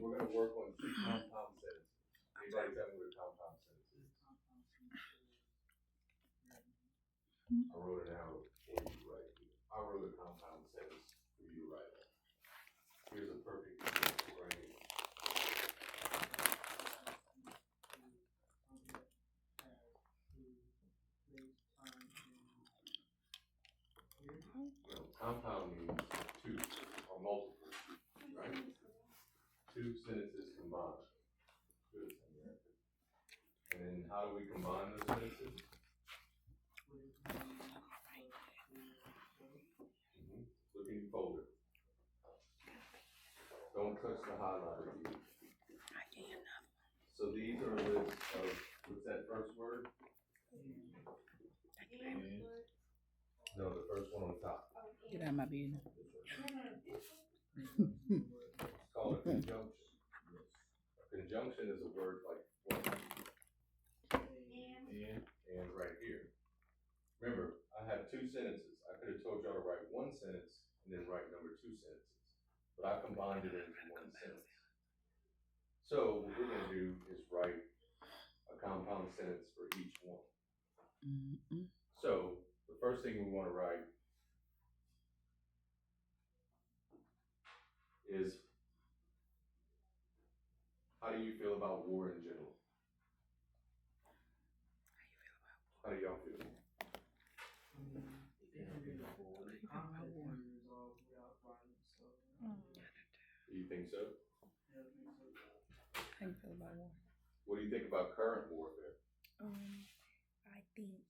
we're gonna work on two compound sentences. Anybody tell me what a compound sentence is? I wrote it out for you right here. I wrote a compound sentence for you to write on. Here's a perfect example right here. Well, compound means two or multiple, right? Two sentences combined. Good. And then how do we combine those sentences? Look in your folder. Don't touch the highlighter either. So these are a list of, what's that first word? No, the first one on top. Get out of my business. It's called a conjunction. A conjunction is a word like what? And right here. Remember, I have two sentences. I could have told y'all to write one sentence and then write number two sentences. But I combined it into one sentence. So what we're going to do is write a compound sentence for each one. So the first thing we want to write is, how do you feel about war in general? How do y'all feel? Do you think so? How you feel about war? What do you think about current warfare? I think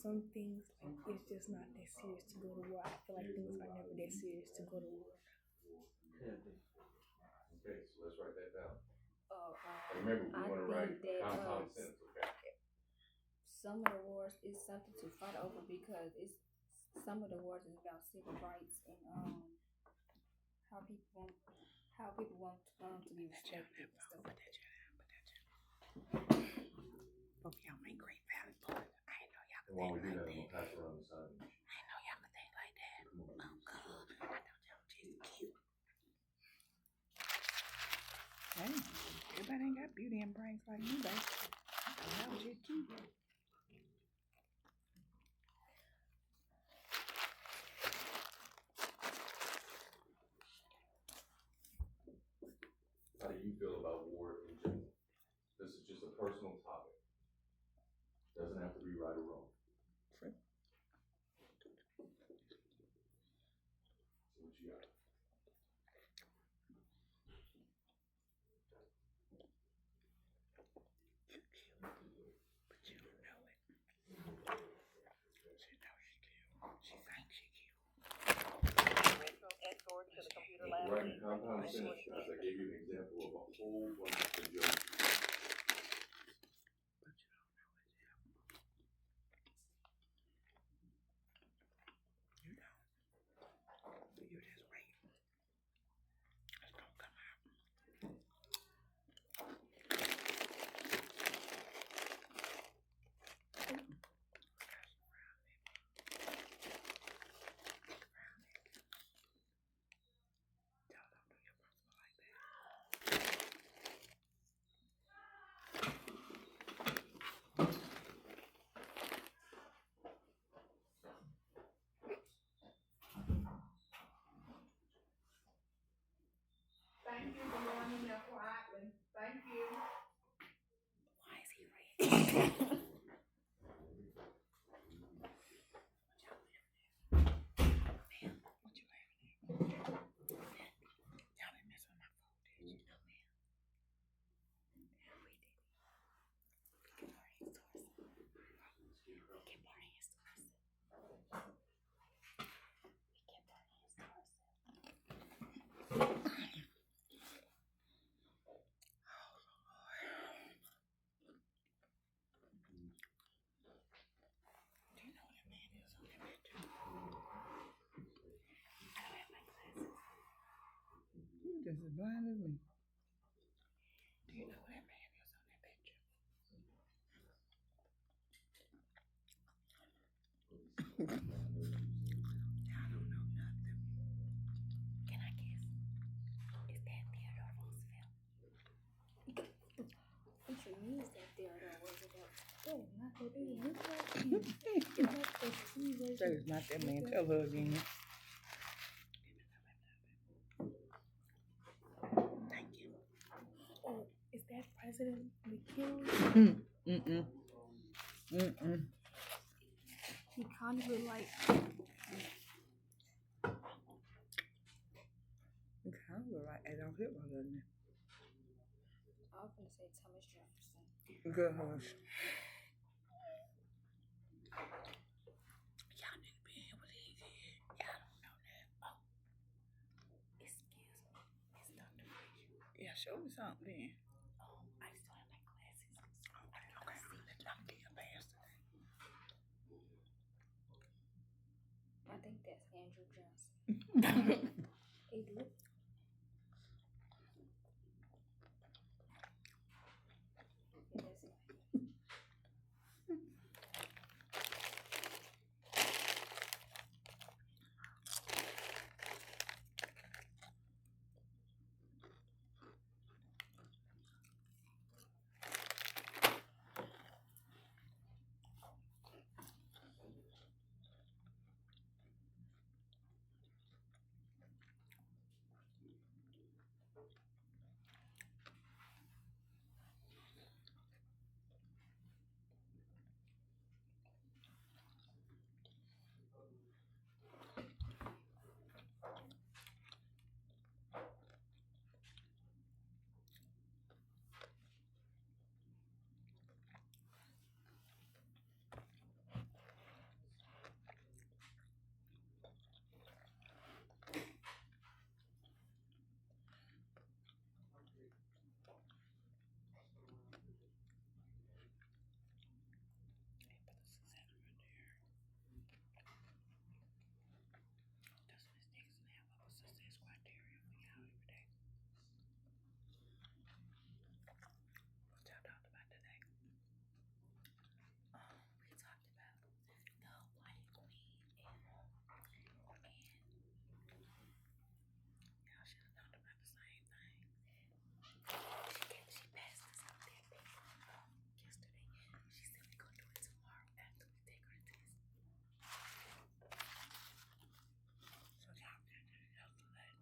some things it's just not that serious to go to war. I feel like things are never that serious to go to war. Okay, so let's write that down. Remember, we want to write compound sentence, okay? Some of the wars is something to fight over because some of the wars is about civil rights and how people want to be respected and stuff like that. Both of y'all make great family boys. I ain't know y'all could While we think do like that, I'm that. gonna pass it around the side. I ain't know y'all could think like that. Oh, God. I thought y'all was just cute. Hey, everybody ain't got beauty and brains like you, babe. I thought y'all was just cute. How do you feel about war in general? This is just a personal topic. Doesn't have to be right or wrong. True. So what you got? You cute, but you don't know it. She knows she cute. She thinks she cute. Writing compound sentence, guys, I gave you an example of a whole bunch of conjunctions. But you don't know it yet. You don't. You just wait. It's gonna come out. Y'all don't do your principal like that. Thank you for going in there quietly. Thank you. Why is he red? What you laughing at? Y'all ain't messing with my phone, did you? No, ma'am. Yeah, we did. Keep our hands to ourselves. Keep our hands to ourselves. We kept our hands to ourselves. Do you know what that man is on that picture? I don't have my glasses. You just as blind as me. Do you know what that man is on that picture? Y'all don't know nothing. Can I guess? Oh, not that big. Look at you. It's like a TV. That is not that man. Tell her again. Thank you. Oh, is that President McKinley? Mm-mm. Mm-mm. He kind of look like. You kind of look like Adolf Hitler, doesn't it? I was gonna say Thomas Jefferson. Good hush. Y'all need to be in here with these here. Y'all don't know that. Oh. Excuse me, Miss Dr. Frazier. Yeah, show me something then. I still have my glasses. Okay, I'm gonna let y'all get your pass today. I think that's Andrew Johnson. Hey, look. Yeah, that's it. That's Miss Nixon have up a success criteria for y'all every day. What y'all talked about today? We talked about the White Queen and Y'all should have talked about the same thing. she passed us out that paper yesterday. She said we're gonna do it tomorrow after we take her test. So y'all did it yesterday.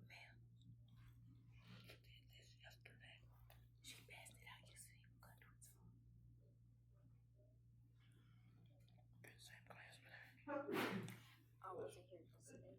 Ma'am, You did this yesterday. she passed it out yesterday. We're gonna do it tomorrow. Good same class with her. I wasn't here yesterday.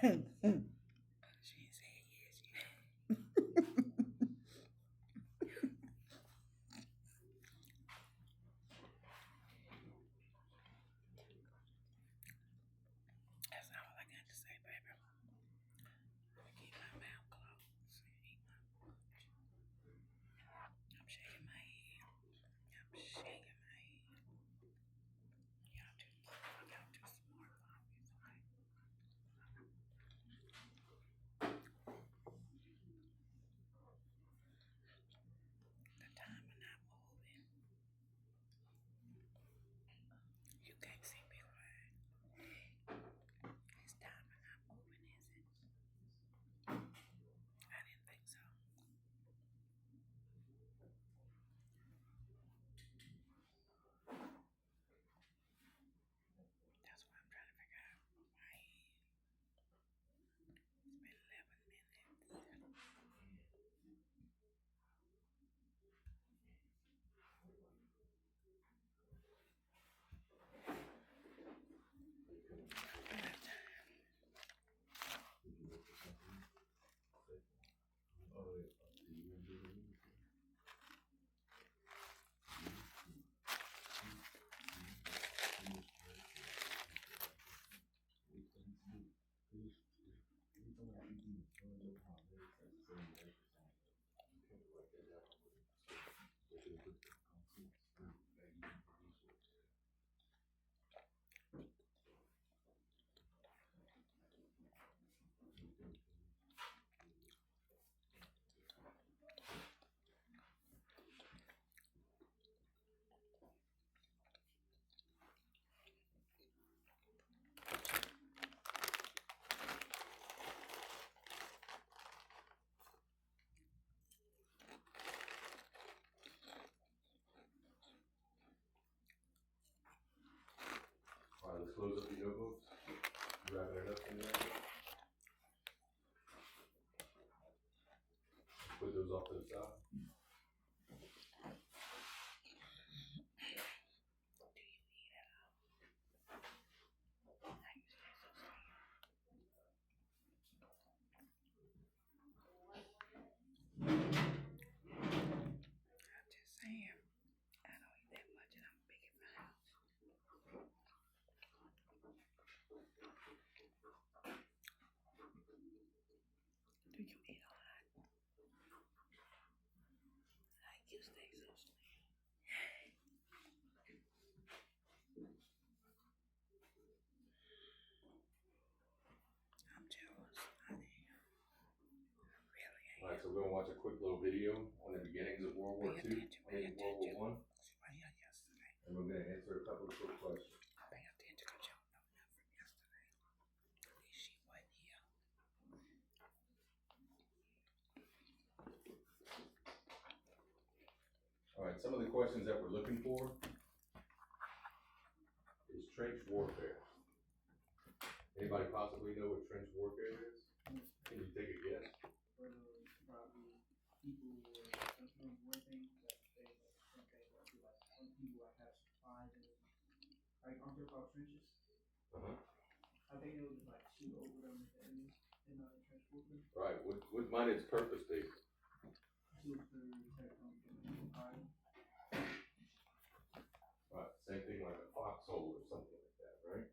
She ain't said yes yet. That's all I got to say, baby. I keep my mouth closed and eat my lunch. I'm shaking my head. I'm shaking my head. Y'all too smart for this, okay? The time when I'm moving. You can't see me right. It's time when I'm moving, is it? I didn't think so. That's what I'm trying to figure out. Why? It's been 11 minutes. All right, let's close up the notebooks. Wrapping it up in there. Put those off to the side. I'm just saying, I don't eat that much and I'm big in my house. Do you eat a lot? Like you stay so slim. I'm jealous. I am. I really am. All right, so we're gonna watch a quick little video on the beginnings of World War II, maybe World War One, See what I yesterday. and we're gonna answer a couple of quick questions. Pay attention to y'all know nothing from yesterday. At least she wasn't here. All right, some of the questions that we're looking for is trench warfare. Anybody possibly know what trench warfare is? Can you take a guess? Probably people were doing war things that they like okay, like people like have supplies and like aren't there called trenches? Uh-huh. I think they would just like shoot over them with the enemy and trench warfare. Right, what might its purpose be? To protect them from fire. Right, same thing like a foxhole or something like that, right?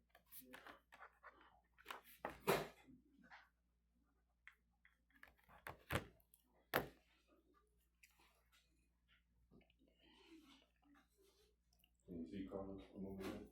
Can you see Carlos from over there?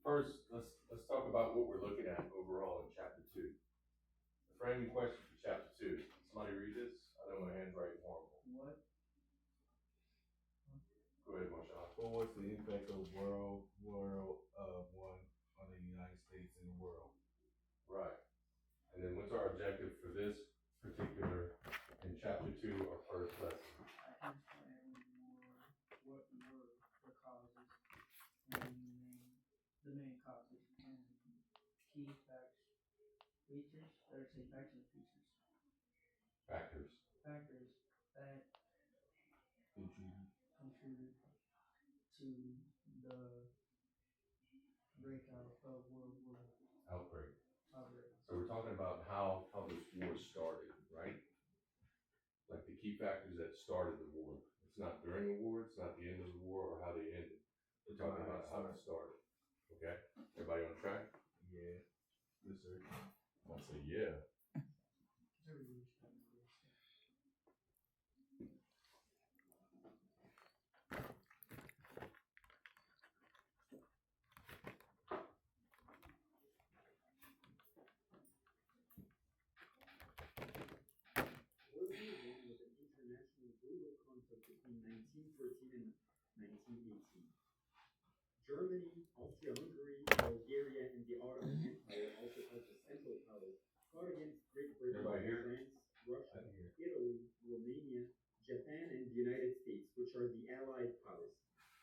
First, let's talk about what we're looking at overall in chapter 2. The framing question for chapter 2. Somebody read this? I know my handwriting horrible. What? Go ahead, Marshawn. What was the impact of World War One on the United States and the world? Right. And then what's our objective for this particular, in chapter 2, our first lesson? What were the causes and the main causes and key facts, features, or say facts and features, Factors. factors that contribute to the breakout of World War Outbreak. outbreak. So we're talking about how this war started, right? Like the key factors that started the war. It's not during the war, it's not the end of the war, or how they ended. We're talking about how it started. Okay? Everybody on track? Yeah. Yes, sir. I'll say yeah. World War I was an international global conflict between 1914 and 1918. Germany, Austria-Hungary, Bulgaria, and the Ottoman Empire, also called the Central Powers, fought against Great Britain, Everybody here? France, Russia, I can hear. Italy, Romania, Japan, and the United States, which are the Allied powers.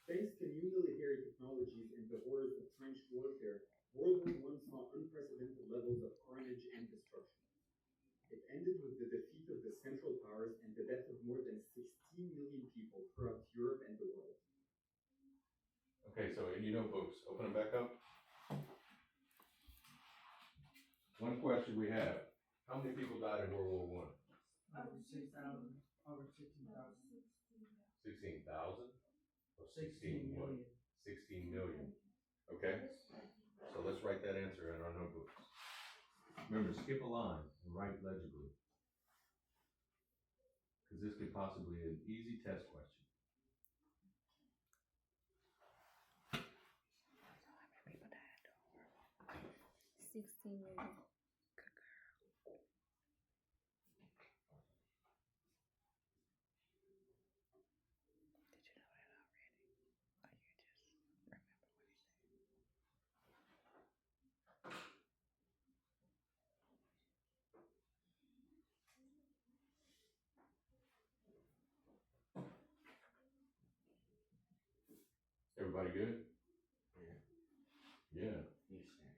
Thanks to new military technologies and the horrors of trench warfare, World War I saw unprecedented levels of carnage and destruction. It ended with the defeat of the Central Powers and the death of more than 16 million people throughout Europe and the world. Okay, so in your notebooks, open them back up. One question we have. How many people died in World War I? Over 6,000, over 16,000. 16,000? Or 16 million. 16 million. Okay? So let's write that answer in our notebooks. Remember, skip a line and write legibly. Because this could possibly be an easy test question. So how many people died during World War 16 million. Good girl. Did you know that already? Or you just remember what he said? Everybody good? Yeah. Yeah. Yes, sir.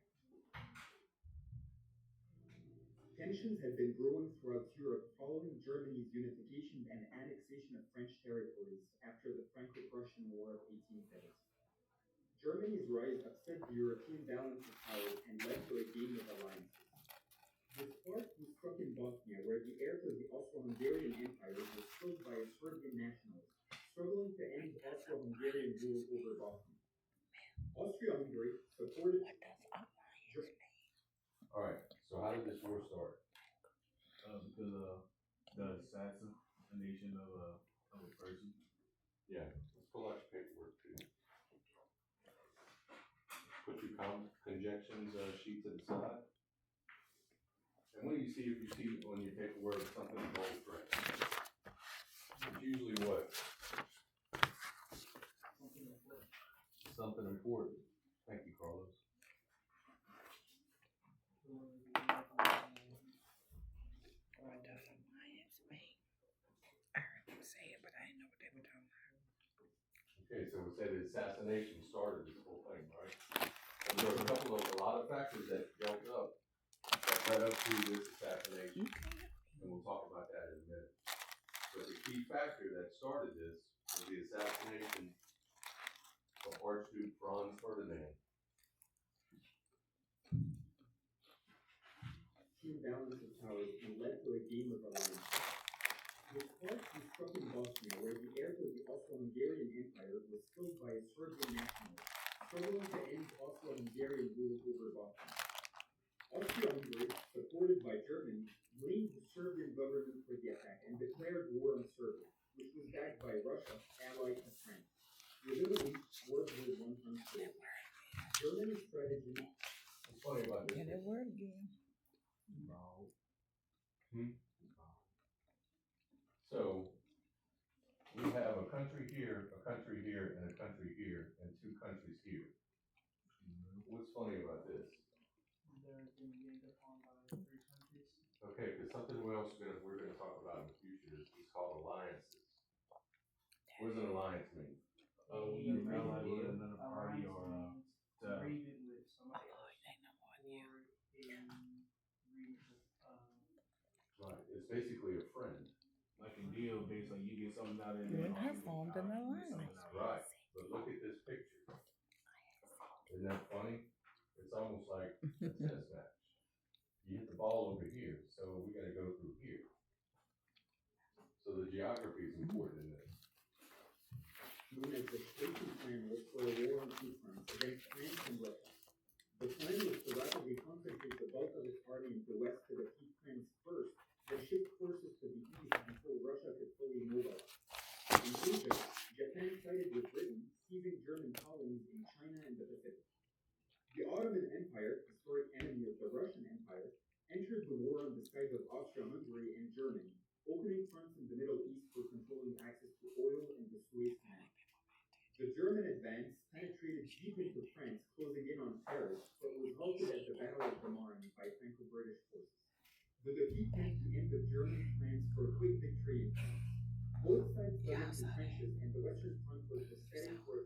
Tensions had been growing throughout Europe following Germany's unification and annexation of French territories after the Franco-Prussian War of 1870. Germany's rise upset the European balance of power and led to a game of alliances. The spark was struck in Bosnia, where the heirs of the Austro-Hungarian Empire were killed by a Serbian nationalist, struggling to end Austro-Hungarian rule over Bosnia. Austria-Hungary supported What does alliance mean? All right. So how did this war start? Because the assassination of a person. Yeah. Let's pull out your paperwork too. Put your conjunctions sheet to the side. And what do you see if you see on your paperwork something bold print? It's usually what? Something important. Thank you, Carlos. What does alliance mean? I heard them say it, but I didn't know what they were talking about. Okay, so we said the assassination started this whole thing, right? And there were a lot of factors that built up that led up to this assassination. And we'll talk about that in a minute. But the key factor that started this was the assassination of Archduke Franz Ferdinand. Team balance of powers and led to a game of alliances. The spark was struck in Bosnia, where the heirs of the Austro-Hungarian Empire was killed by a Serbian nationalist, struggling to end Austro-Hungarian rule over Bosnia. Austria-Hungary, supported by Germany, blamed the Serbian government for the attack and declared war on Serbia, which was backed by Russia, allied to France. Within a week, World War I unfolded. Germany's strategy. What's funny about this? Get that word again. No. So we have a country here, and a country here, and two countries here. What's funny about this? They're being made upon by 3 countries. Okay, because something else we're gonna talk about in the future is called alliances. What does an alliance mean? You ally with another party or Agreement with somebody Oh, else. they know more than Or you. in agreement with Right, it's basically a friend. like fucking deal based on you get something out of it. When I'll I get formed something an out of it, alliance. something out of it. Right, but look at this picture. Isn't that funny? It's almost like a tennis match. You hit the ball over here, so we gotta go through here. So the geography is important in this. Known as the Station Plan, was for a war on two fronts against France and Russia. The plan was to rapidly concentrate the bulk of its army into the west to defeat France first, then shift forces to the east until Russia could fully mobilize. In Asia, Japan sided with Britain, seizing German colonies in China and the Pacific. The Ottoman Empire, historic enemy of the Russian Empire, entered the war on the side of Austria-Hungary and Germany, opening fronts in the Middle East for controlling access to oil and the Suez Canal. The German advance penetrated deep into France, closing in on Paris, but was halted at the Battle of the Marne by Franco-British forces. The defeat meant the end of German plans for a quick victory in France. Both sides dug into trenches, and the Western Front was the setting for a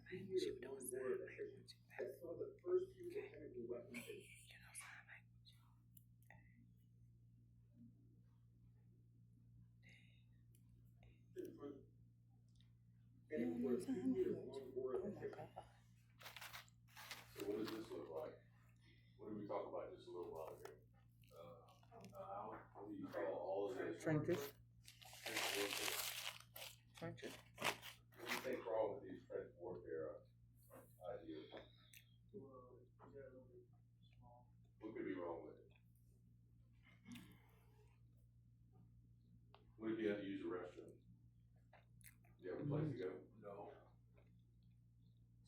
3-year-long war of attrition that saw the first use of chemical weapons and Front heading for a 3-year-long war of attrition. So what does this look like? What did we talk about just a little while ago? What do you call all of this? Trenches. Trench warfare. Trenches. What do you think wrong with these trench warfare ideas? What could be wrong with it? What if you had to use a restroom? Do you have a place to go? No.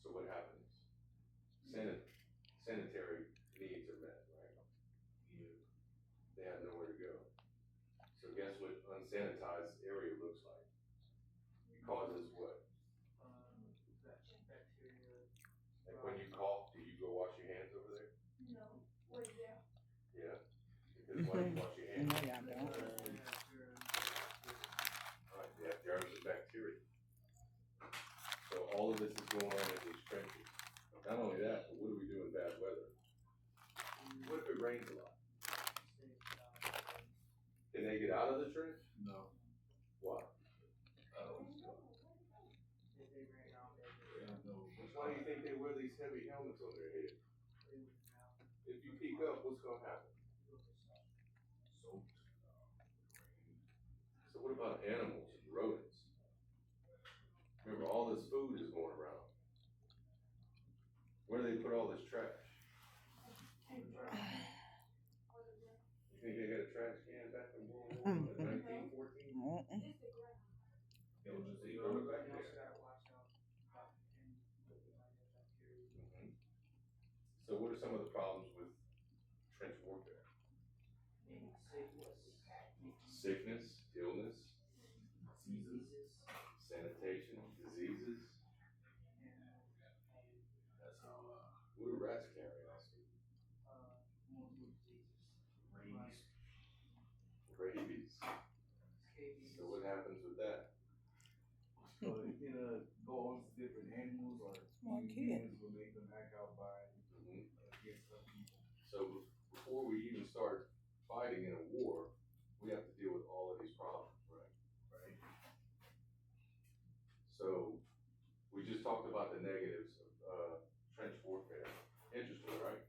So what happens? Sanitary needs are met, right? They have nowhere to go. So guess what unsanitized area looks like? It causes what? Bacteria. Like when you cough, do you go wash your hands over there? No, well, yeah. Yeah. Because why do you wash your hands? No, y'all don't. Right, they have germs and bacteria. So all of this is going on in these trenches. Not only that, but what do we do in bad weather? What if it rains a lot? Can they get out of the trench? No. Why? Why do you think they wear these heavy helmets on their head? If you peek up, what's gonna happen? So what about animals and rodents? Remember, all this food is going around. Where do they put all this trash? You think they got a trash can back in World War I, 1914? They'll just throw it back there. Mhm. So what are some of the problems with trench warfare? Sickness, illness, Diseases. sanitation, diseases. That's how, what do rats carry also? Multiple diseases. Rabies. So what happens with that? So you can go on to different animals or Small kid. humans will make them act out by Mhm. against other people. So before we even start fighting in a war, we have to deal with all of these problems, right? Right. So we just talked about the negatives of trench warfare. Interesting, right?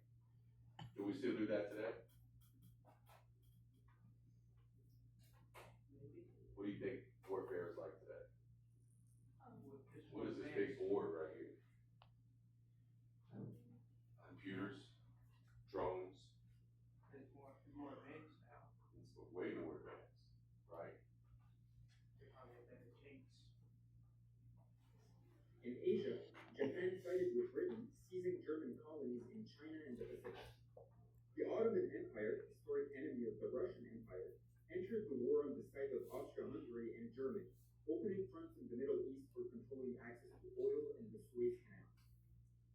Do we still do that today? What do you think warfare is like today? What is this big board right here? Computers, drones. It's more advanced now. It's way more advanced, right? They probably have better tanks. In Asia, Japan sided with Britain, seizing German colonies in China and the Pacific. The Ottoman Empire, historic enemy of the Russian Empire, entered the war on the side of Austria-Hungary and Germany, opening fronts in the Middle East for controlling access to oil and the Suez Canal.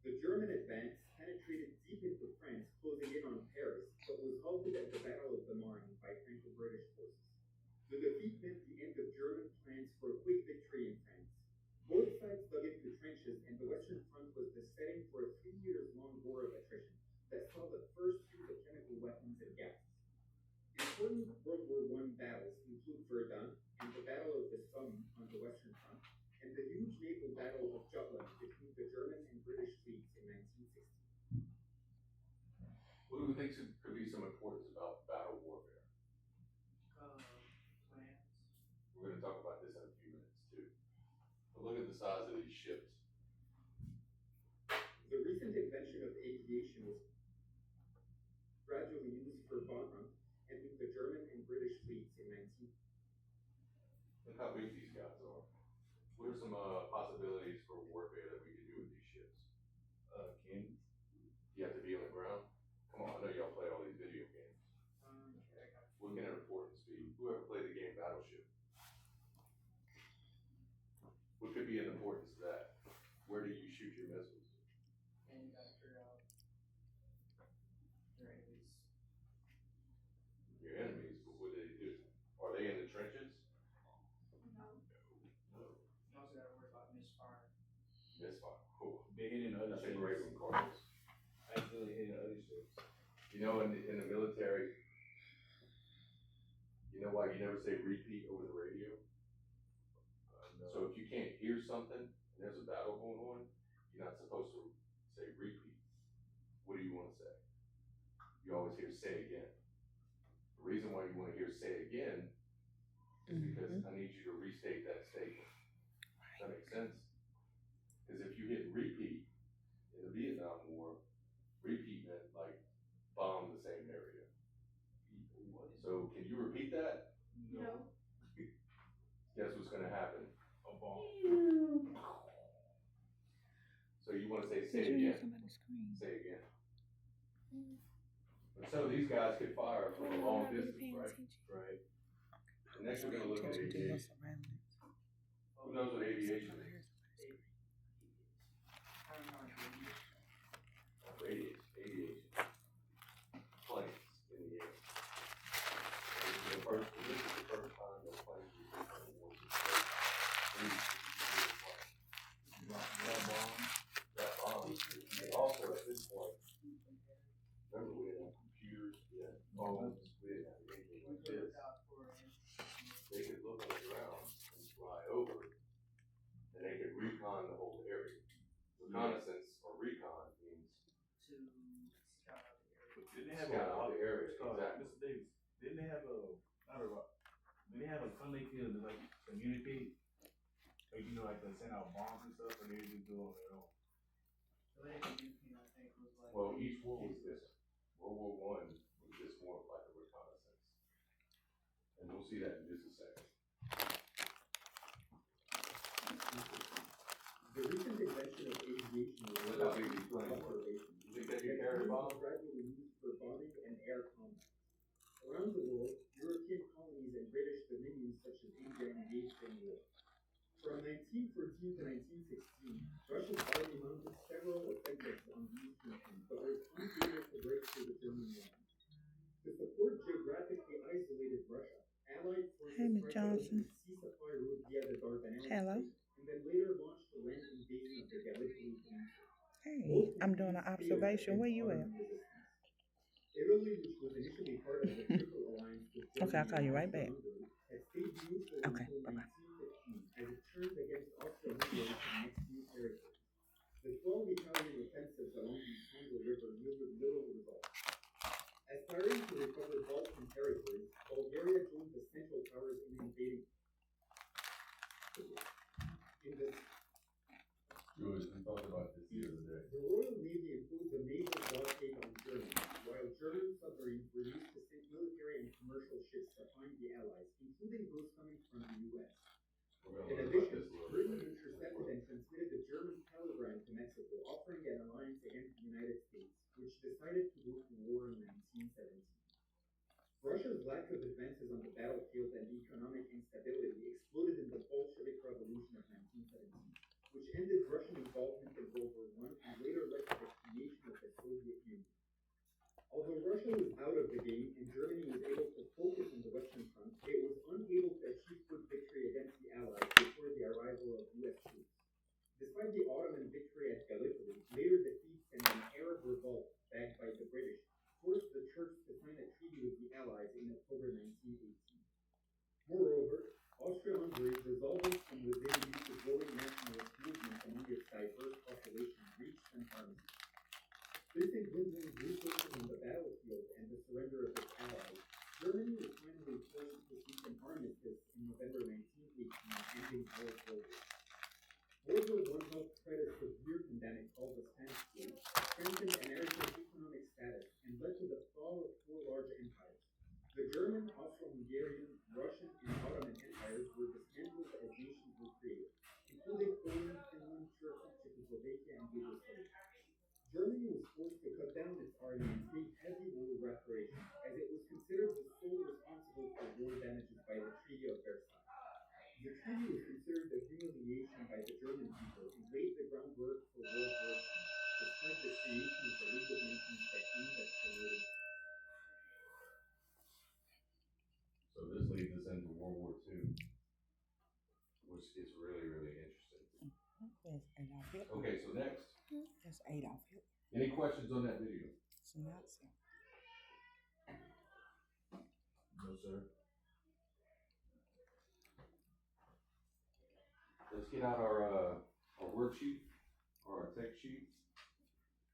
The German advance penetrated deep into France, closing in on Paris, but was halted at the Battle of the Marne by Franco-British forces. The defeat meant the end of German plans for a quick victory in France. Both sides dug into trenches, and the Western Front was the setting for a 3-year-long war of attrition that saw the first use of chemical weapons and gases. important World War I battles include Verdun and the Battle of the Somme on the Western Front, and the huge naval battle of Jutland between the German and British fleets in 1916. What do we think could be some importance about battle warfare? Plans. We're gonna talk about this in a few minutes too. But look at the size of these ships. The recent invention of aviation was gradually used for bombing ending the German and British fleets in 19. Look how big these guys are. What are some possibilities for warfare that we could do with these ships? Ken, You have to be on the ground. Come on, I know y'all play all these video games. Okay, I got What can an importance be? Whoever played the game Battleship. What could be an importance to that? Where do you shoot your missiles? and you gotta figure out your enemies. Your enemies, but what do they do? Are they in the trenches? No. No. You also gotta worry about misfire. Misfire. Cool. they hitting other That's a ships. great one, Carlos. Accidentally hitting other ships. You know, in the military, you know why you never say repeat over the radio? No. So if you can't hear something and there's a battle going on, you're not supposed to say repeat. What do you want to say? You always hear say again. The reason why you want to hear say again is because I need you to restate that statement. Does that make sense? Because if you hit repeat in the Vietnam War, repeat meant like bomb the same area. So can you repeat that? No. Guess what's gonna happen? A bomb. So you wanna say Did you use again, somebody's screen? say again. But some of these guys could fire from a long distance, right? Right. And next we're gonna look at aviation. Who knows what aviation is? I don't know. Aviation. Planes in the air. This is the first time that planes were used in the war. That bombs. And also at this point, remember we didn't have computers, we didn't have phones, we didn't have anything like this. They could look on the ground and fly over, and they could recon the whole area. Reconnaissance or recon means To scout out the area. Didn't they have scout out the area, Mr. exactly. Davis, didn't they have didn't they have something they could like communicate? Like, you know, like they send out bombs and stuff, or they just do it on their own? The way they communicated, I think, was like. Well, each war was different. World War I was just more of like a reconnaissance. And we'll see that in just a second. The recent invention of aviation was Look how big these planes were. observation. You think they could carry a bomb? Gradually used for bombing and air combat. Around the world, European colonies and British dominions such as India engaged in war. From 1914 to 1916, Russia's army mounted several offensives on these regions, but was unable to break through the German line. To support geographically isolated Russia, Allied forces Hey, Ms. tried to Johnson. open a ceasefire route via the Dardanelles Hello. Strait, and then later launched the land invasion of the Gallipoli Peninsula. Hey, I'm doing an observation. Where you at? Italy, which was initially part of the Triple Alliance with Okay, I'll call you right back. Hungary, had stayed neutral Okay, until bye-bye. 1915 as it turned against Austro-Hungary to annex new territories. The 12 Italian offensives along the Congo River yielded little result. Aspiring to recover Balkan territories, Bulgaria joined the Central Powers in invading. In the Good, we talked about this the other day. The Royal Navy imposed a naval blockade on Germany, while German submarines were used to sink military and commercial ships that find the Allies, including those coming from the U.S. We're gonna In learn about addition, this a little Britain bit. intercepted and transmitted the German telegram to Mexico, offering an alliance against the United States, which decided to go to war in 1917. Russia's lack of advances on the battlefield and economic instability exploded in the Bolshevik Revolution of 1917. Which ended Russian involvement in World War I and later led to the creation of the Soviet Union. Although Russia was out of the game and Germany was able to focus on the Western Front, it was unable to achieve good victory against the Allies before the arrival of U.S. troops. Despite the Ottoman victory at Gallipoli, later defeats and an Arab revolt backed by the British forced the Turks to sign a treaty with the Allies in October The German, Austro-Hungarian, Russian, and Ottoman empires were dismantled as nations were created, including Poland, Finland, Turkey, Czechoslovakia, and Yugoslavia. Germany was forced to cut down its army and pay heavy war reparations, as it was considered the sole responsible for war damages by the Treaty of Versailles. The treaty was considered a humiliation by the German people and laid the groundwork for World War II, despite the creation of the League of Nations that aimed at promoting. So this leads us into World War II, which is really, really interesting. That's Adolf Hitler. Okay, so next, That's Adolf Hitler. any questions on that video? It's Nazi. No, sir. Let's get out our worksheet or our text sheet.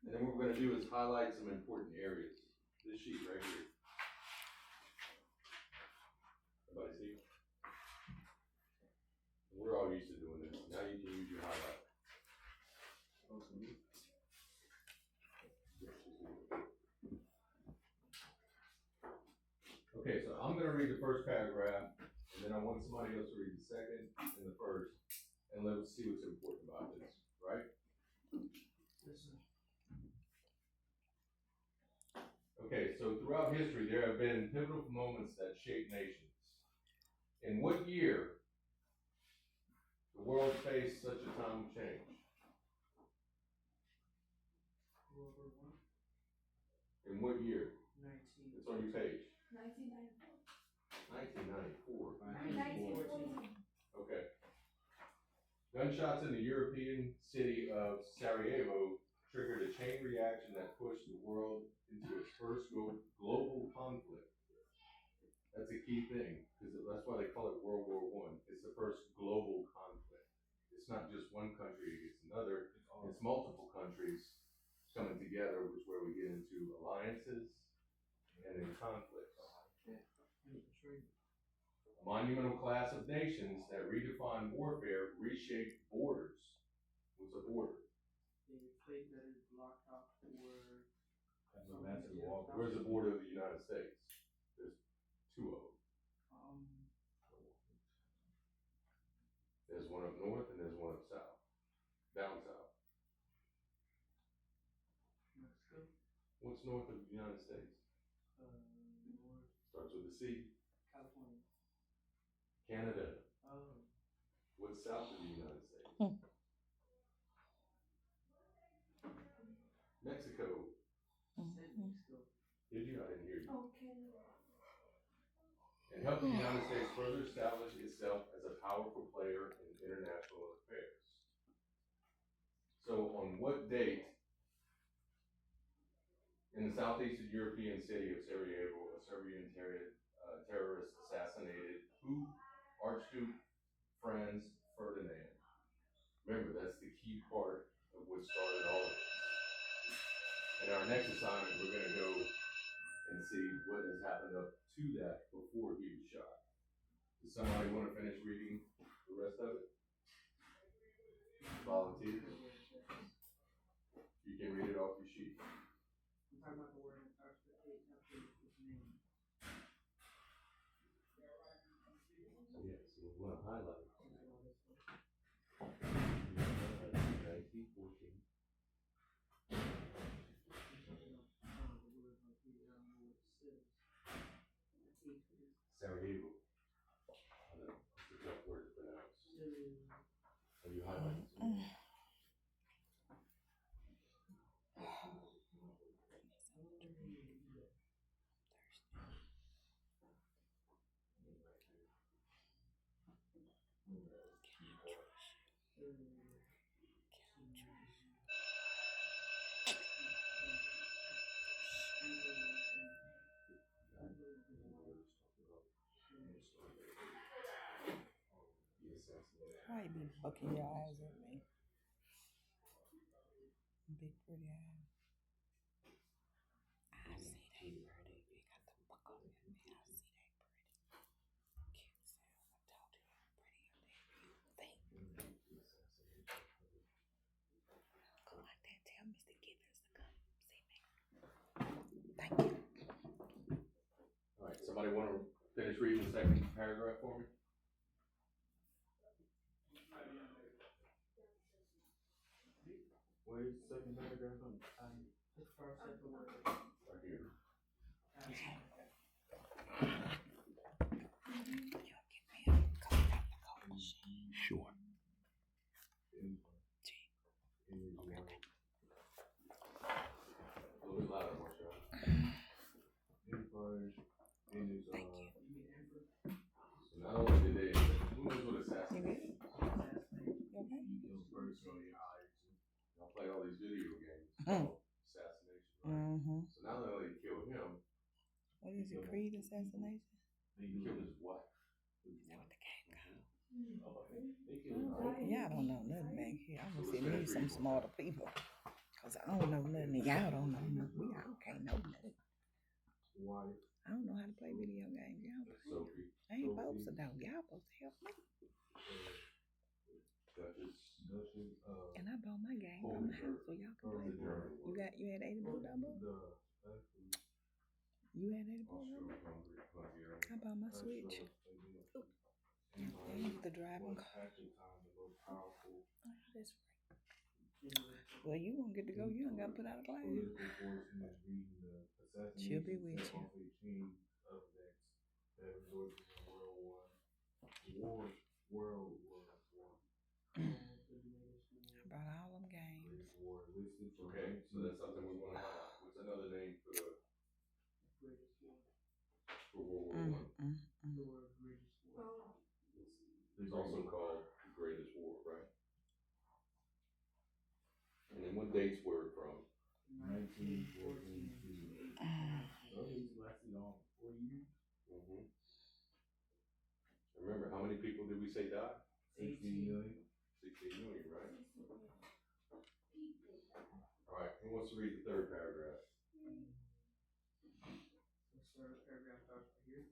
And then what we're gonna do is highlight some important areas. This sheet right here. Everybody see? We're all used to doing this. Now you can use your highlight. Okay, so I'm gonna read the first paragraph, and then I want somebody else to read the second and the first, and let's see what's important about this, right? Okay, so throughout history, there have been pivotal moments that shape nations. In what year the world faced such a time of change? World War One, In what year? 19. It's on your page. 1994. 1994. 1914. Okay. Gunshots in the European city of Sarajevo triggered a chain reaction that pushed the world into its first global conflict. That's a key thing, because that's why they call it World War I. It's the first global conflict. It's not just one country against another, it's multiple countries coming together, which is where we get into alliances and in conflicts. A monumental class of nations that redefined warfare reshaped borders. What's a border? A place that is blocked off for. That's a massive wall. Where's the border of the United States? There's two of them. There's one up north and there's one up south. Down south. Mexico. What's north of the United States? North Starts with a C. California. Canada. Oh. What's south of the United States? Mexico. Said Mexico. Did you? I didn't hear you. Okay. And helped the United States further establish itself as a powerful player in international affairs. So on what date in the southeastern European city of Sarajevo, a Serbian terrorist assassinated who? Archduke Franz Ferdinand. Remember, that's the key part of what started all of this. In our next assignment, we're gonna go and see what has happened up to that before he was shot. Does somebody want to finish reading the rest of it? Volunteers? You can read it off your sheet. I'm talking about the word after his name. Yes, we want to highlight. 1914. Sarajevo. I know, it's a tough word to pronounce. So you highlight it. Why you be bucking your eyes at me? Big pretty eyes. I see they pretty. You got the buck on your head. I see they pretty. Cute self. I told you I'm pretty. You think? Go like that. Tell Mr. Gibbons to come see me. Thank you. All right, somebody Somebody wanna finish reading the second paragraph for me? Where's the second paragraph on? Just first set the word. Right here. Sure. A little bit louder, Marshall. Thank you. So not only did they, who knows what assassination is? Okay. Y'all play all these video games called assassination, right? Mm-hmm. So not only did they kill him, What is it? Creed assassination? they killed his wife. Is that what the game called? Right? Y'all don't know nothing back here. I'm gonna send me some smarter people. Cause I don't know nothing and y'all don't know nothing. We all can't know nothing. Why? I don't know how to play video games. Y'all play. Sophie, I ain't supposed to know. Y'all supposed to help me. Duchess, And I bought my game from the house so y'all can play. the German You word. had 80 blue double? You had 80 blue double? Austro-Hungary. I bought my Switch. They used to drive them. That's well, you won't get to go. You don't got to put out a class. She'll be with you. I brought all them games. Okay, so that's something we wanna highlight. What's another name for the, for World War One? It's also called the Greatest War, right? And then what dates were it from? 1914 to these lasted on 4 years. Mm-hmm. Remember, how many people did we say died? 16 million. 16 million, right? Alright, who wants to read the third paragraph? The third paragraph starts right here.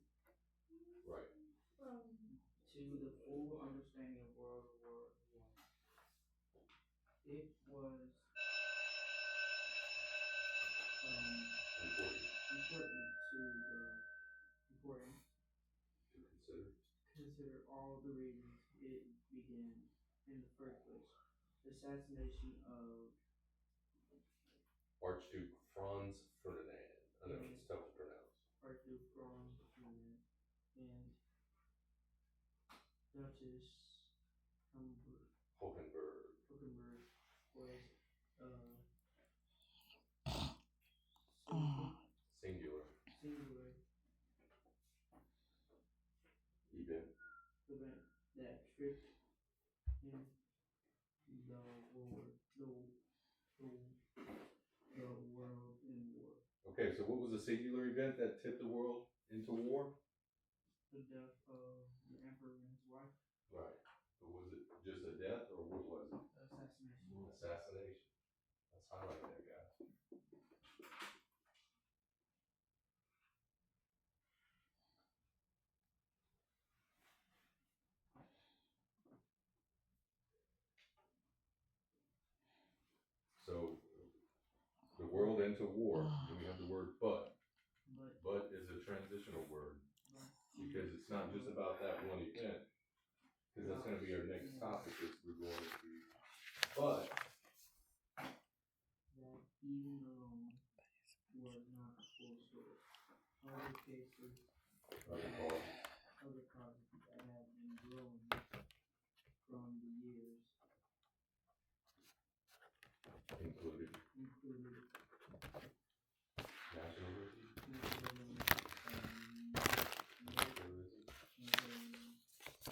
Right. To the full understanding of World War One. It was important To consider all the reasons it began in the first place. The assassination of Archduke Franz Ferdinand. I know it's tough to pronounce. Archduke Franz Ferdinand and Duchess Hohenberg. was Singular. Event. that tripped in the world in war. Okay, so what was the singular event that tipped the world into war? The death of the emperor and his wife. Right. But was it just a death or what was it? Assassination. Assassination. Let's highlight that, guys. So, the world into war, then we have the word but. But is a transitional word because it's not just about that one event, because that's going to be our next topic is we're going to be, but that even alone was not the full story. Other cases, other causes that have been growing from the years included nationalism,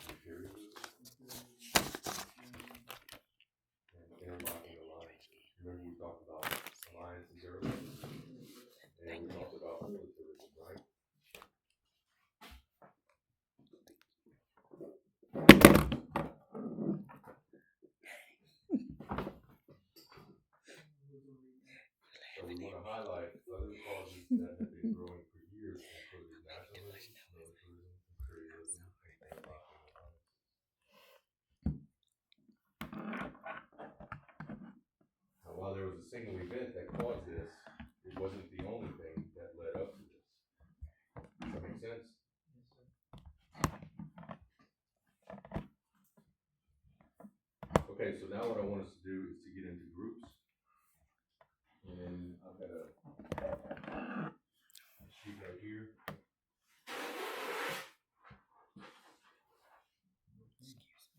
imperialism, and interlocking alliances. Remember we talked about alliances earlier, and we talked about militarism, right? So we want to highlight other causes that have been growing for years, including nationalism, militarism, imperialism, and interlocking alliances. Now, while there was a single event that caused this, it wasn't the only thing that led up to this. Some examples sense? Yes, sir. Okay, so now what I want us to do is to get into groups. And I've got a sheet right here.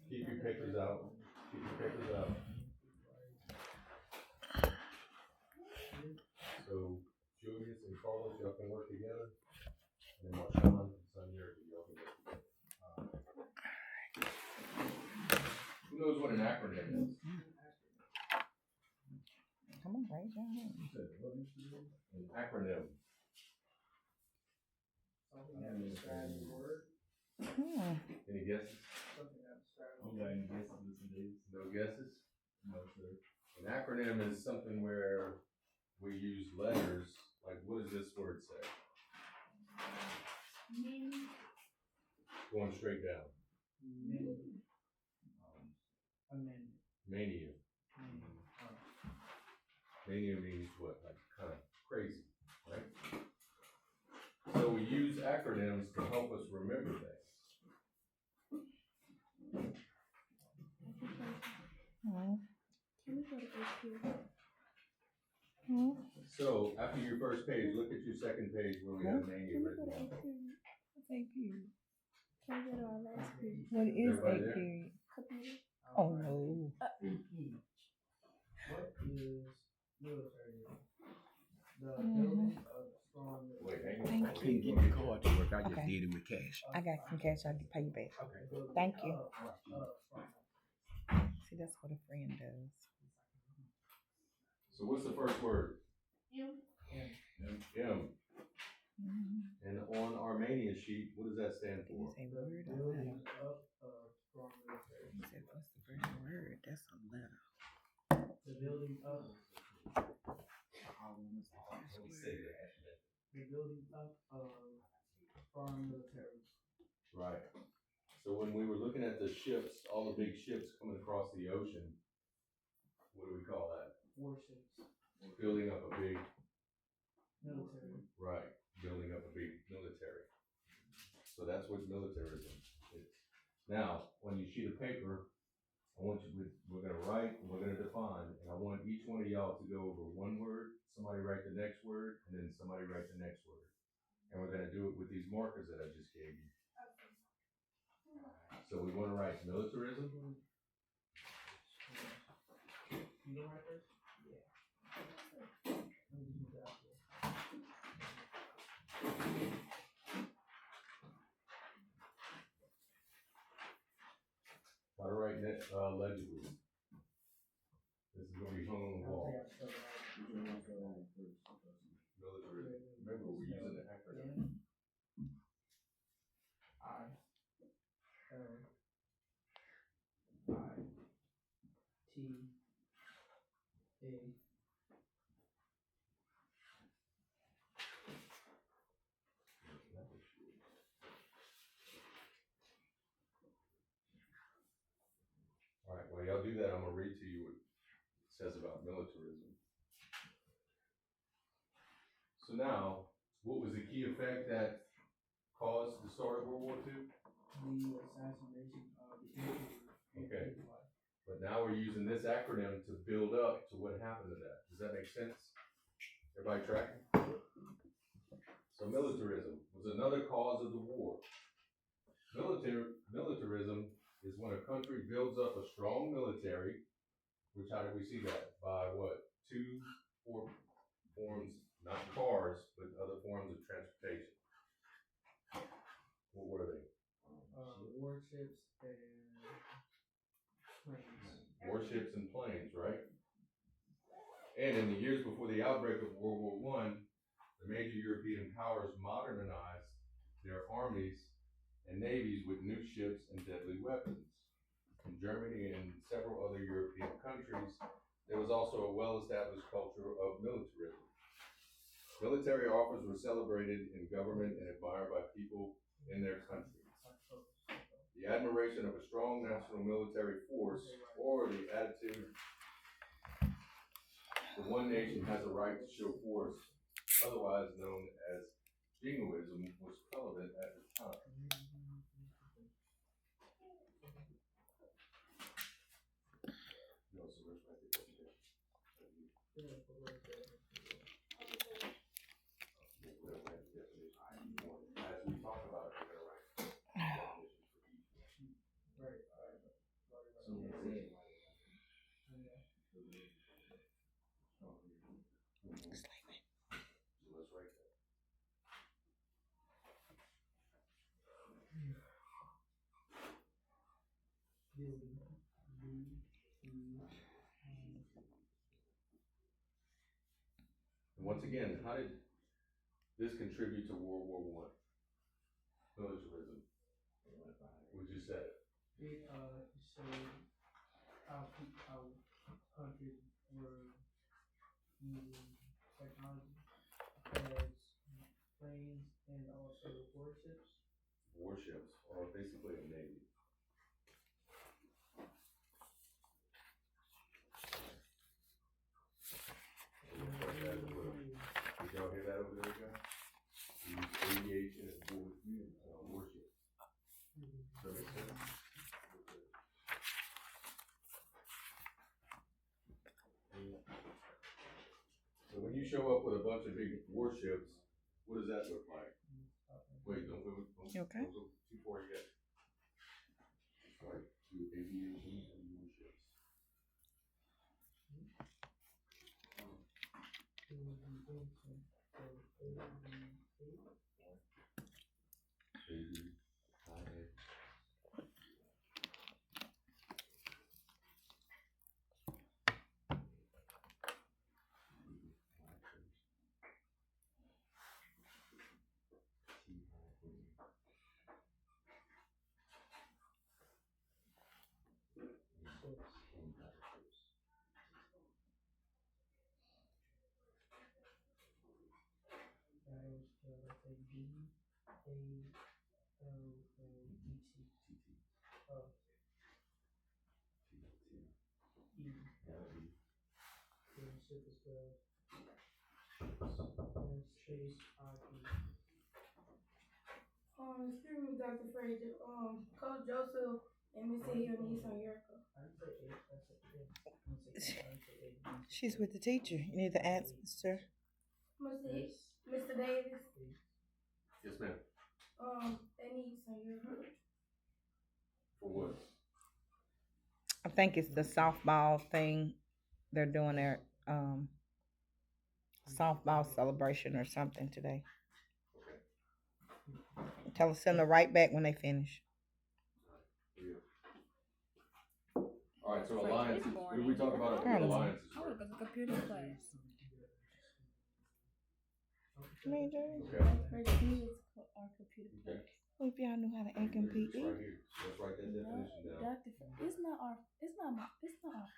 Keep your papers out. Keep your papers out. So Julius and Carlos, y'all can work together. And then Marshawn and Sonia, y'all can work together. Who knows what an acronym is? Come on, raise your hand. An acronym. Something that describes a word, Any guesses? something that describes a You word. got any guesses, Mr. Davis? No guesses? No, sir. An acronym is something where we use letters, like what does this word say? Going straight down. Amendment. Amendment. Mania. Mania means what? Like kind of crazy, right? So we use acronyms to help us remember things. Can we go to AQ? So after your first page, look at your second page where we have mania Can we go written to down. AQ? What's a period? Can we go to our last page? What is a Everybody there? period? Computer? Oh no. What is military? The building of strong. Wait, hang on. Thank We you. ain't gonna get Card to work, I just Okay. did it with cash. I got some cash. I'll pay you back. Okay. Thank you. Strong. See, that's what a friend does. So what's the first word? M. M. And on our mania sheet, what does that stand Did you for? say The word or building letter? up of strong military. You said what's the first word? That's a letter. The building up. Say that. The building up of strong military. Right. So when we were looking at the ships, all the big ships coming across the ocean, what do we call that? Warships. Building up a big, Military. right, building up a big military. So that's what militarism is. Now, on your sheet of paper, I want you, we're gonna write, and we're gonna define, and I want each one of y'all to go over one word, somebody write the next word, and then somebody write the next word. And we're gonna do it with these markers that I just gave you. So we wanna write militarism, You know right there? Yeah. Let me move that out there. gotta write legibly. This is gonna be hung on the wall. Militarism, remember, we're using the acronym. I-L-I-T-A. Alright, while y'all do that, I'm gonna read to you what it says about militarism. So now, what was the key effect that caused the start of World War II? The assassination of the emperor. Okay. But now we're using this acronym to build up to what happened to that. Does that make sense? Everybody tracking? So militarism was another cause of the war. Militarism is when a country builds up a strong military, which how did we see that? By what? Two forms, not cars, but other forms of transportation. What were they? Warships and planes. Warships and planes, right? And in the years before the outbreak of World War I, the major European powers modernized their armies and navies with new ships and deadly weapons. In Germany and several other European countries, there was also a well-established culture of militarism. Military offers were celebrated in government and admired by people in their country. The admiration of a strong national military force, or the attitude that one nation has a right to show force, otherwise known as jingoism, was prevalent at And once again, how did this contribute to World War One? Militarism. Would you say? It showed how countries were using technology as planes and also warships. Warships, or basically a navy. Did y'all hear that over there, guys? We use aviation and warships. Does that make sense? So when you show up with a bunch of big warships, what does that look like? Wait, don't go. You okay? Don't go too far yet. Right, to aviation and warships. That was let's say BALLET. Then ship is the space RP. Excuse me, Dr. Frazier, Coach Joseph and Miss Hill need some Yurka. I didn't say eight, I said eight. I didn't say eight. She's with the teacher. You need to ask Mr. Mr. Davis, Yes, ma'am. they need some Yurka. For what? I think it's the softball thing. They're doing their softball celebration or something today. Tell us send her right back when they finish. All right, so Like alliances. this What did we talk about? Early. Alliances. I want to go to computer class. Major. Okay. Our computer Okay. class. Well, if y'all knew how to It's ACMPE. right here. So let's write that definition down. Dr. It's not our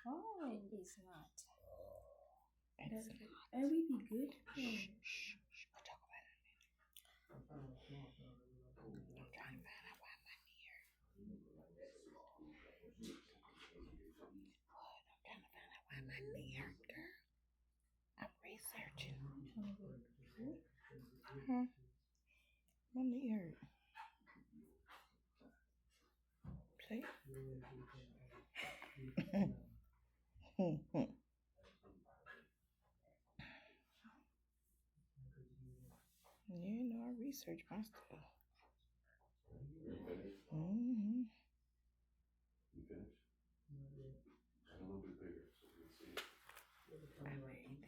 phone. It's not. And we be good. We'll talk about it. I'm trying to find out why my ear. I'm trying to find out why my ear, girl. I'm researching. Huh? My knee hurt. See? You know, I research my stuff. Are you finished? Mm-hmm. You finished? And a little bit bigger so we can see it. I made them.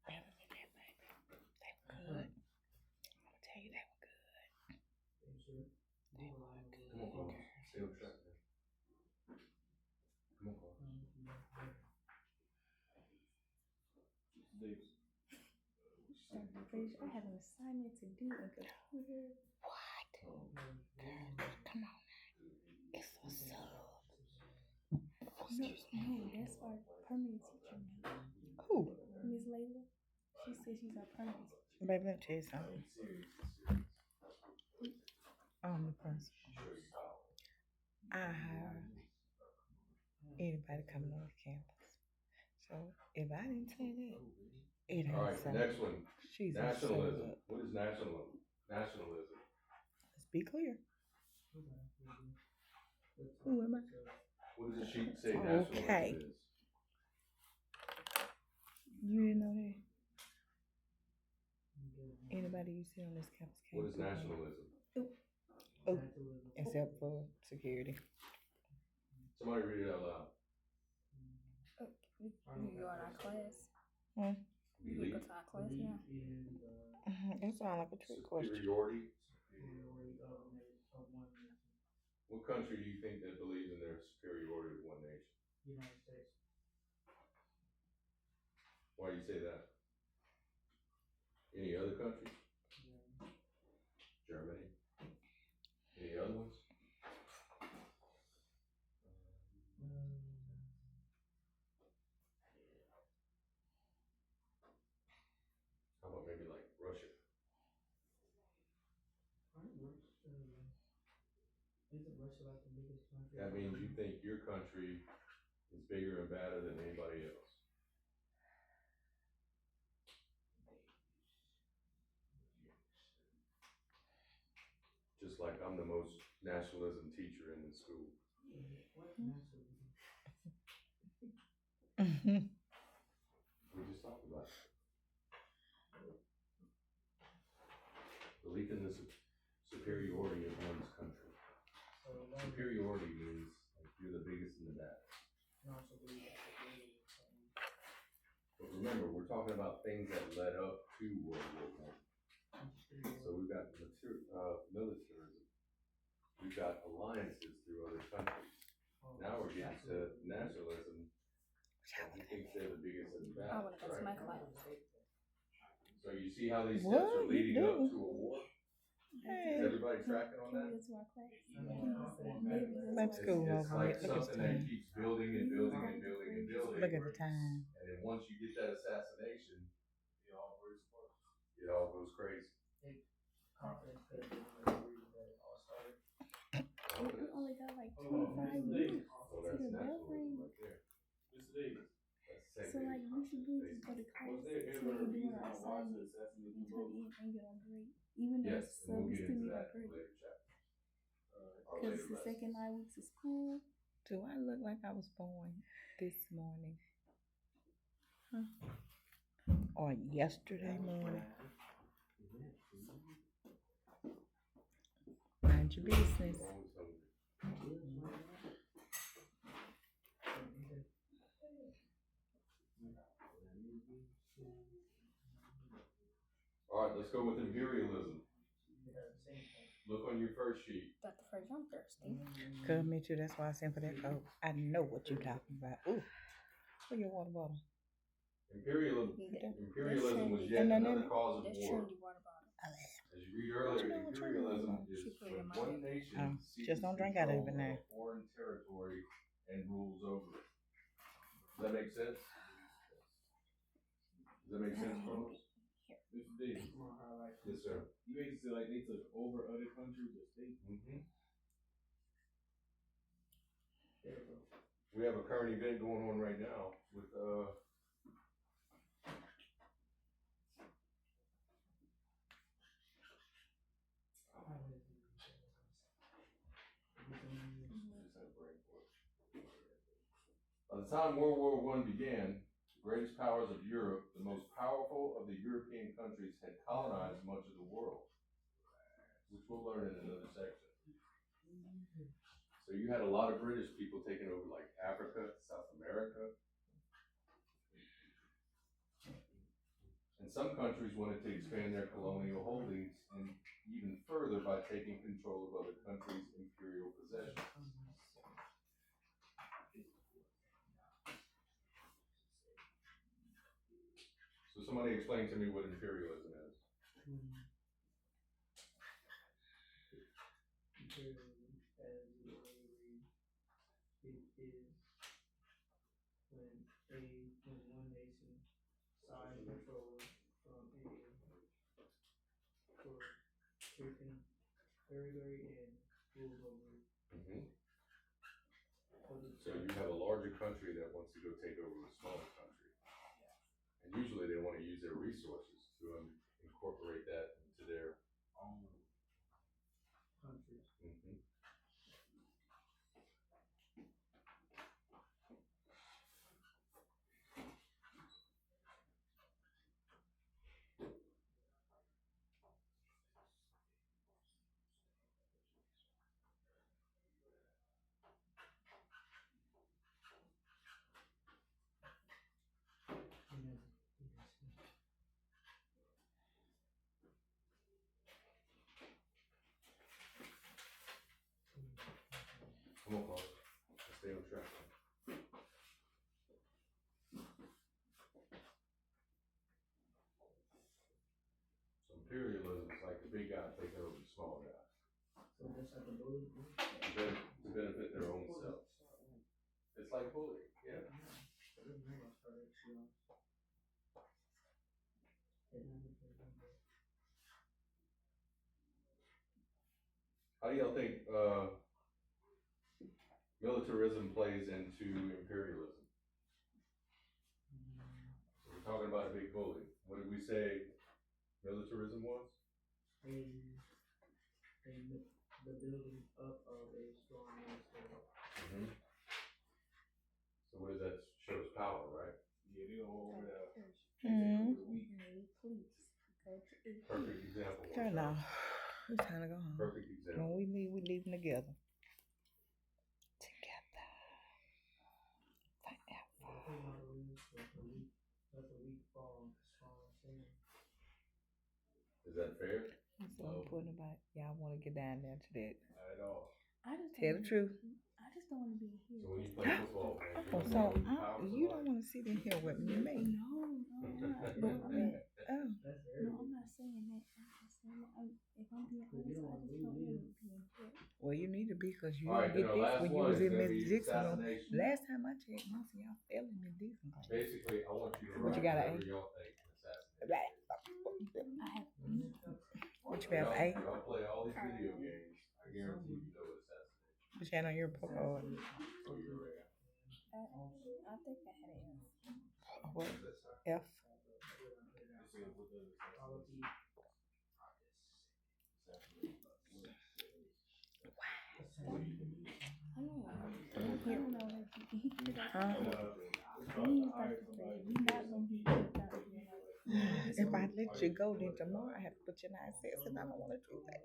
Better than that, baby. They were good. I'm gonna tell you they were good. They were good. Come on, Carl. Stay on track now. Come on, Carl. Davis. Dr. Frazier, I have an assignment to do on computer. What? Girl, come on now. It's a sub. No, that's our permanent teacher now. Who? Miss Layla. She said she's our permanent teacher. Baby, let me tell you something. Serious. I'm the principal. I hire anybody coming on the campus. So if I didn't say that, it ain't All right, so. next one. She's a Nationalism. sub. What is nationalism? Nationalism. Let's be clear. Who am I? What does the sheet say Okay. nationalism is? You didn't know that? Anybody you see on this campus can't What is put on. nationalism? Oh, except for security. Somebody read it out loud. You go in our class. Hmm? You go to our class now. That sounds like a trick question. Superiority. Superiority of one What country do you think that believes in their superiority of one nation? United States. Why do you say that? Any other countries? Yeah. Germany? Any other ones? How about maybe like Russia? Aren't Russia, isn't Russia like the biggest country? That means you think your country is bigger and badder than anybody else. Just like I'm the most nationalism teacher in the school. What nationalism? We just talked about it. Belief in the superiority of one's country. So that Superiority means like you're the biggest and the baddest. can also be like a really something. But remember, we're talking about things that led up to World War I. So we've got militarism. We've got alliances through other countries. Now we're getting to nationalism. He thinks they're the biggest and the I wanna baddest, go to my right? class. So you see how these What? steps are You leading up do. to a war? Hey. Is everybody tracking on Can that? we go to our class? Let's go It's over like it. Look at the something that time. keeps building and building and building and building. Look at the time. And then once you get that assassination, it all goes crazy. Confidence could have been one of the reasons that it all started. We only got like 25 minutes So to that's the bell nationalism ring. right there. That's the So same like thing. we should really just go to class so we can do our assignments until the end and get our grade. Even though Yes, it's and we'll we get still into need our that in grade. later chapters. Or Because later it's the lessons. second 9 weeks of school. Do I look like I was born this morning? Huh? Or yesterday morning? Mind your business. Always hungry. All right, let's go with imperialism. Look on your first sheet. Dr. Fraser, I'm thirsty. Good, me too. That's why I sent for that coat. I know what you're talking about. Ooh, look your water bottle. Imperialism was yet And then- another cause of That's war. Trinity water bottle. As you read earlier, You know what you're talking imperialism about. is She put it in when my one bag. nation Oh, seizes just don't drink out of it control now. a foreign territory and rules over it. Does that make sense? Does that make sense, Carlos? Mr. Davis, Yes, sir. you make it sound like they took over other countries or states. Mm-hmm. There we go. We have a current event going on right now with, by the time World War I began, the greatest powers of Europe, the most powerful of the European countries, had colonized much of the world, which we'll learn in another section. So you had a lot of British people taking over like Africa, South America. And some countries wanted to expand their colonial holdings and even further by taking control of other countries' imperial possessions. So somebody explain to me what imperialism is. Imperialism, as the way we read, it is when one nation side control from a certain territory and rules over it. Mm-hmm. So you have a larger country that wants to go take over a smaller country. And usually they want to use their resources to incorporate that into their own countries. Mm-hmm. imperialism is like the big guy taking over the small guy So just like a bully. to benefit their own selves. It's like bullying, yeah. I didn't know about Star Trek, to be honest. How do y'all think militarism plays into imperialism? We're talking about a big bully. What did we say militarism was? The building up of a strong military. Mm-hmm. So what does that show us? Power, right? Yeah, they go over there. Mm. Perfect example. Turn off. It's time to go home. Perfect example. When we leave, we leaving together. Together. Forever. That's a weak fall, strong stand. Is that fair? That's so important about y'all want to get down there to that. Not at all. I just Tell the truth. I just don't want to be here. So when you play football, man, you Oh, don't so know the power of you life. don't want to sit in here with me. No, I'm not. No, I mean, Oh, That's very no, I'm not saying that. I'm just saying that. If I'm being honest, I just don't want to be in here. well, you need to be because you All right, didn't then get our last this when you one was is in gonna Miss be Dixon room. assassination. Last time I checked, most of y'all fell in Miss Dixon class. Basically, I want you to What you write got, A? whatever y'all think an assassination Black. is. I have. What you have, A? Y'all play all these video games. I guarantee you know what assassination What you had on your book? I Or think I had an F. what? is. F? I don't know. I don't know. Huh? You're not gonna be here without being like. If I let you go, then tomorrow I have to put your 9 cents, and I don't want to do that.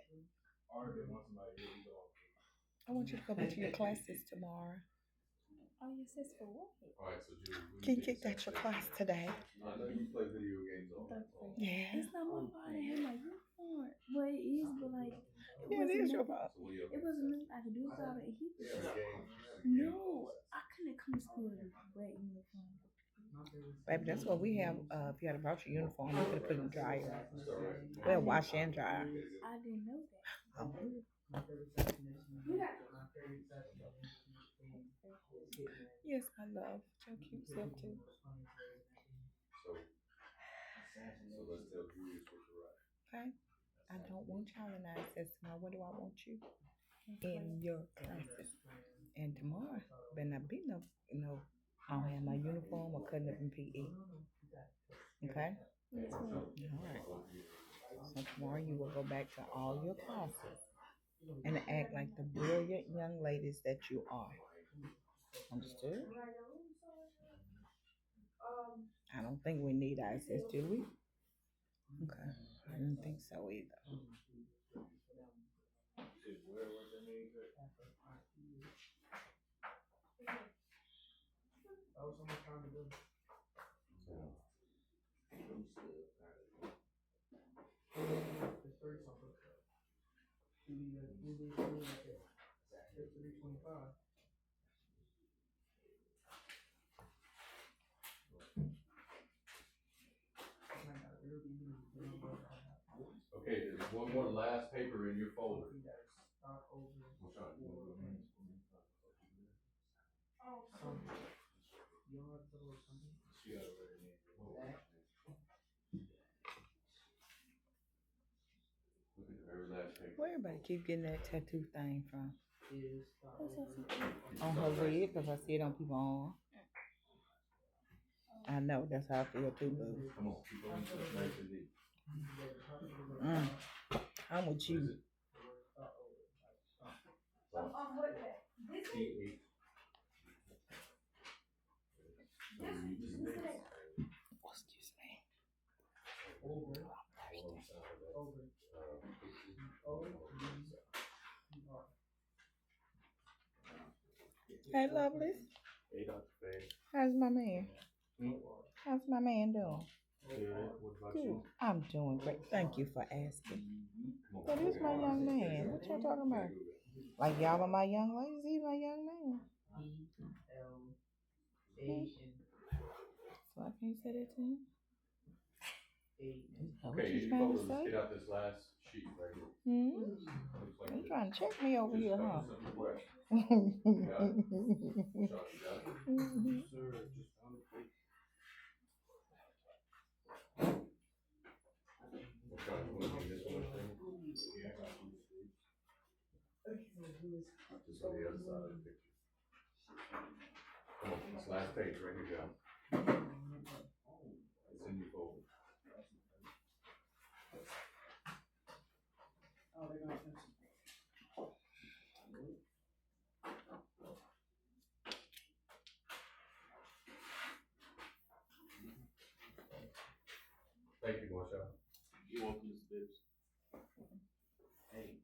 I want you to go back to your classes tomorrow. Oh, you says for what? Alright, so Julie, what do Can you kick think out your class today. I know you play video games all the time. Yeah. It's not my fault. I had my uniform. Well, it is, but like, Yeah, it is your nothing- fault. So what do you It wasn't nothing I could do about it. He, Yeah, the game. no, I couldn't come to school in a wet uniform. Baby, that's what we have. If you had brought your uniform, we could have put it in the dryer. It's alright. Well, wash and dry. I didn't know that. Oh. Yes, my love. Your cute self too. So let's tell Julius what to write. Okay. I don't want y'all in access tomorrow. What do I want you? In your classes. And tomorrow, better not be no, I don't have my uniform or cutting up in PE. Okay? Yes, ma'am. All right. So tomorrow you will go back to all your classes and act like the brilliant young ladies that you are. Understood? I don't think we need access, do we? Okay. I didn't think so either. That was so much time to do. It's 30 something. We at 3:25. Okay, there's one more last paper in your folder. Which one? Look at the very last paper. Where everybody keep getting that tattoo thing from? What's that for? On her leg, because I see it on people's arm. I know, that's how I feel too, boo. Come on, keep on nice and neat. I'm with What you. is it? T8. Excuse me. Hey, lovely. Hey, Dr. Faye. How's my man? Hmm? How's my man doing? Good. What about Good. you? I'm doing great. Thank you for asking. Come on. That is my young man. What y'all talking about? Like y'all are my young ladies, he's my young man. So I can't say that to him. Okay, you folks, let's get out this last sheet right here. Hmm? Looks like You this. trying to check me over Just here, cover huh? some questions. Got it? Sean, you got it? Mhm. Sir, just found a plate. Sean, you wanna do this one thing? Yeah, I got you. Just on the other side of the picture. Come on, this last page right here, guys. It's in your folder. Oh, they're gonna finish. Thank you, Marshall. You're welcome, Mr. Bibbs. Hey.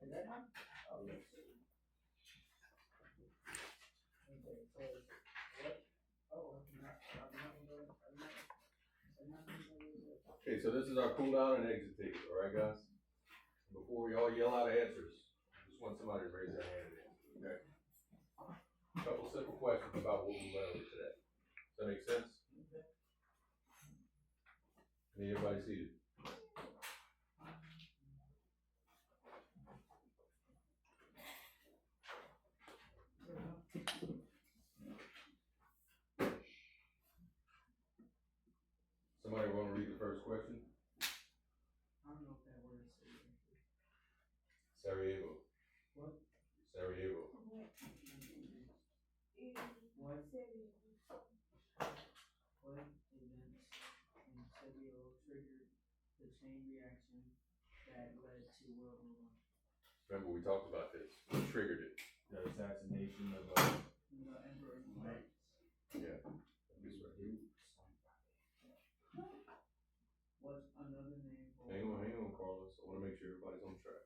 Is that one? Oh, yes. Okay, so what? Oh, I'm not gonna go. Okay, so this is our cool down and exit ticket, all right, guys? Before y'all yell out answers, I just want somebody to raise their hand and answer, okay? Couple simple questions about what we learned today. Does that make sense? Need everybody seated? Somebody wanna read the first question? I don't know if that word is. Sarajevo. What? Sarajevo. What events in Sarajevo triggered the chain reaction that led to World War I? Remember, we talked about this. What triggered it? The assassination of The Emperor Francis. Yeah. This right here. What's another name for? Hang on, Carlos. I wanna make sure everybody's on track.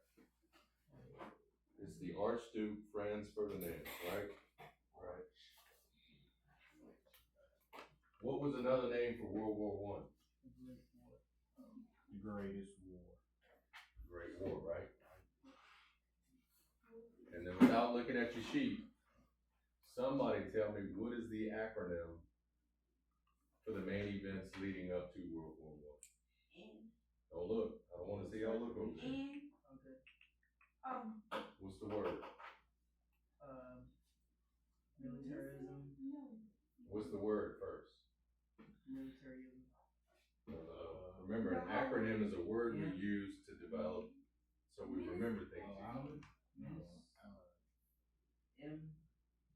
It's the Archduke Franz Ferdinand, right? Right. What was another name for World War One? The Great War. the greatest war. Great War, right? And then without looking at your sheet, somebody tell me what is the acronym for the main events leading up to World War One? Don't look. I don't wanna see y'all look over there. Okay. What's the word? Militarism. What's the word first? Militarism. Remember, an acronym is a word we use to develop, so we remember things.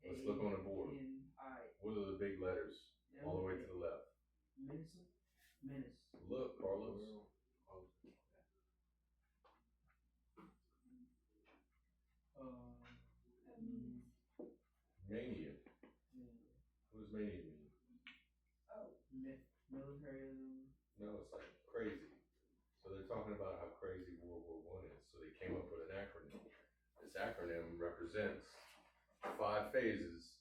Let's look on the board. What are the big letters all the way to the left? Menace. Look, Carlos. Mania. What does mania mean? Militarism. No, it's like crazy. So they're talking about how crazy World War One is, so they came up with an acronym. This acronym represents 5 phases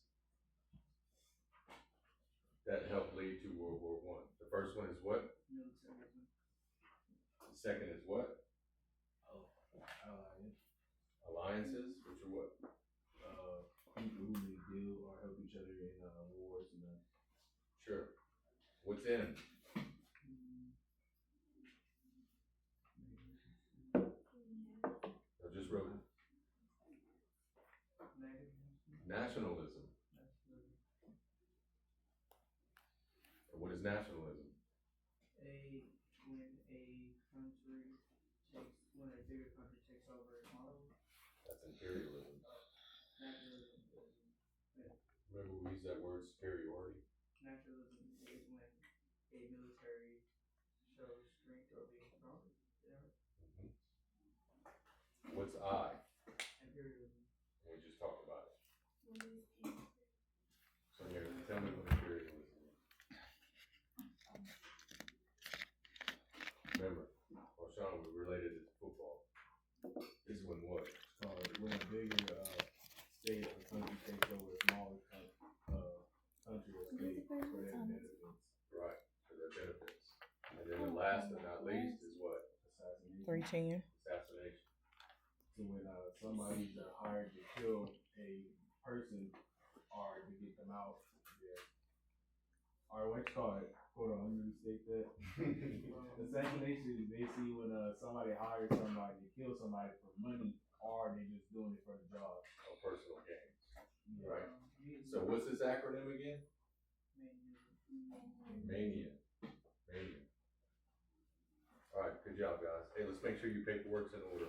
that helped lead to World War One. The first one is what? Militarism. The second is what? Alliance. Alliances, which are what? People who may deal or help each other in wars and Sure. What's in? I just wrote it. Nationalism. And what is nationalism? When a bigger country takes over a smaller one. That's imperialism. Nationalism. Remember we used that word superiority? Nationalism is when a military shows strength or being stronger. Yeah. What's I? Imperialism. We just talked about it. So here, tell me what imperialism is. Remember, Sean, we related it to football. This is when what? when a bigger state or country takes over a smaller country or state for their benefits. Right, for their benefits. And then the last but not least is what? Assassination. 310. Assassination. So when somebody's hired to kill a person R to get them out. Yeah. Alright, what you call it? Hold on, let me restate that. Assassination is basically when somebody hires somebody to kill somebody for money, or they just doing it for the job. Or personal gains, Yeah. right? So what's this acronym again? Mania. Mania. Alright, good job, guys. Hey, let's make sure your paperwork's in order.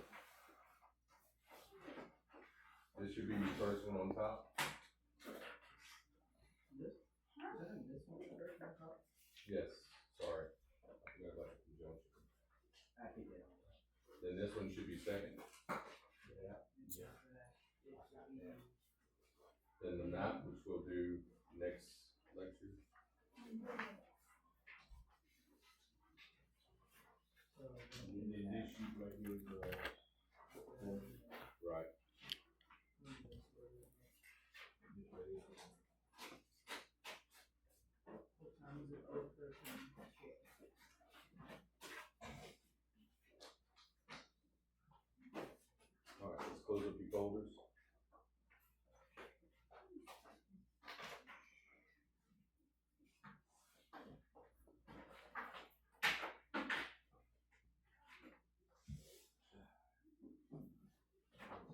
This should be your first one on top. Yes, sorry. I forgot about the conjunction. I think that. Then this one should be second. Yeah. Then the map, which we'll do next lecture. And then this sheet right here is Right. this right here. What time is it? Oh, 13. Alright, let's close up your folders.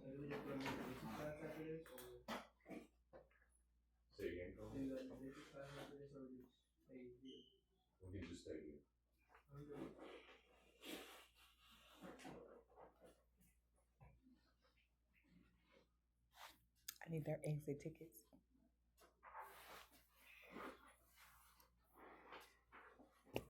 So we just gonna make this class after this, or Say again, Cole? do like this class after this, or just stay here? We can just stay here. I need their exit tickets.